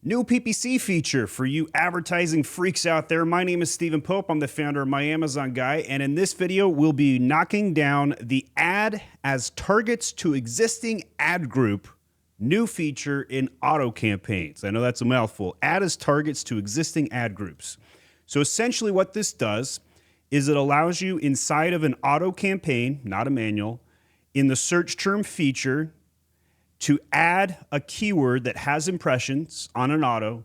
New PPC feature for you advertising freaks out there. My name is Stephen Pope. I'm the founder of My Amazon Guy, and in this video, we'll be knocking down the add as targets to existing ad group new feature in auto campaigns. I know that's a mouthful. Add as targets to existing ad groups. So essentially what this does is it allows you inside of an auto campaign, not a manual, in the search term feature to add a keyword that has impressions on an auto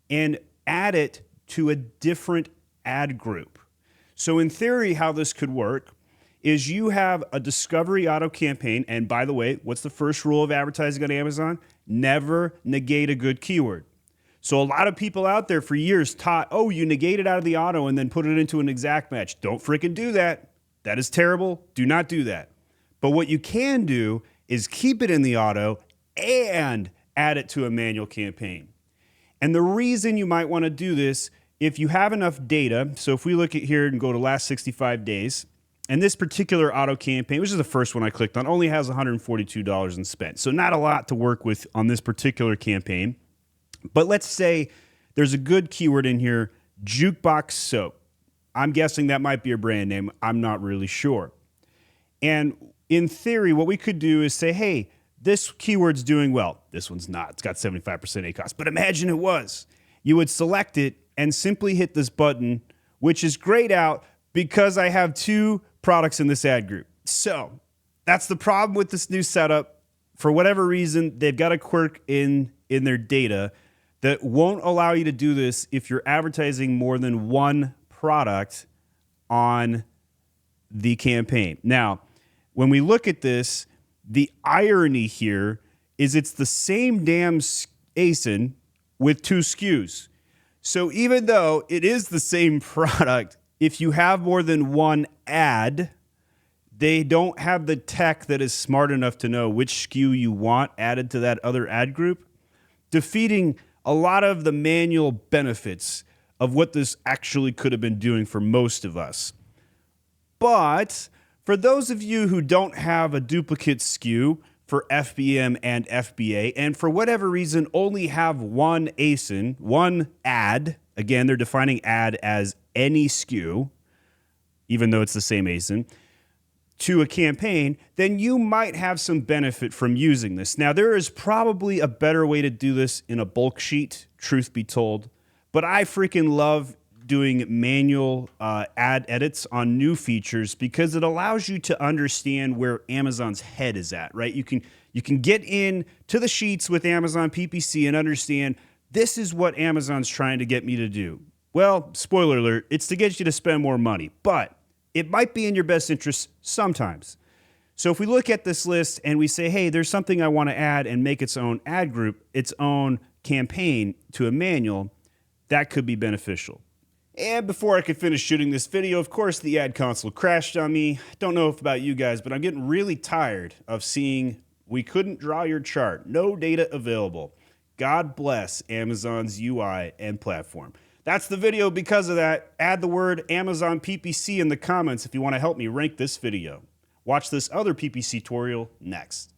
and add it to a different ad group. So in theory, how this could work is you have a discovery auto campaign. And by the way, what's the first rule of advertising on Amazon? Never negate a good keyword. So a lot of people out there for years taught, oh, you negate it out of the auto and then put it into an exact match. Don't freaking do that. That is terrible. Do not do that. But what you can do is keep it in the auto and add it to a manual campaign. And the reason you might want to do this, if you have enough data, so if we look at here and go to last 65 days, and this particular auto campaign, which is the first one I clicked on, only has $142 in spent. So not a lot to work with on this particular campaign. But let's say there's a good keyword in here, jukebox soap. I'm guessing that might be a brand name. I'm not really sure. And in theory, what we could do is say, hey, this keyword's doing well. This one's not. It's got 75% ACoS. But imagine it was. You would select it and simply hit this button, which is grayed out because I have two products in this ad group. So that's the problem with this new setup. For whatever reason, they've got a quirk in their data that won't allow you to do this if you're advertising more than one product on the campaign. Now, when we look at this, the irony here is it's the same damn ASIN with two SKUs. So even though it is the same product, if you have more than one ad, they don't have the tech that is smart enough to know which SKU you want added to that other ad group, defeating a lot of the manual benefits of what this actually could have been doing for most of us. But for those of you who don't have a duplicate SKU for FBM and FBA, and for whatever reason only have one ASIN, one ad, again, they're defining ad as any SKU, even though it's the same ASIN, to a campaign, then you might have some benefit from using this. Now, there is probably a better way to do this in a bulk sheet, truth be told, but I freaking love doing manual ad edits on new features because it allows you to understand where Amazon's head is at, right? You can get in to the sheets with Amazon PPC and understand this is what Amazon's trying to get me to do. Well, spoiler alert, it's to get you to spend more money, but it might be in your best interest sometimes. So if we look at this list and we say, hey, there's something I want to add and make its own ad group, its own campaign to a manual, that could be beneficial. And before I could finish shooting this video, of course, the ad console crashed on me. Don't know if about you guys, but I'm getting really tired of seeing we couldn't draw your chart. No data available. God bless Amazon's UI and platform. That's the video because of that. Add the word Amazon PPC in the comments if you want to help me rank this video. Watch this other PPC tutorial next.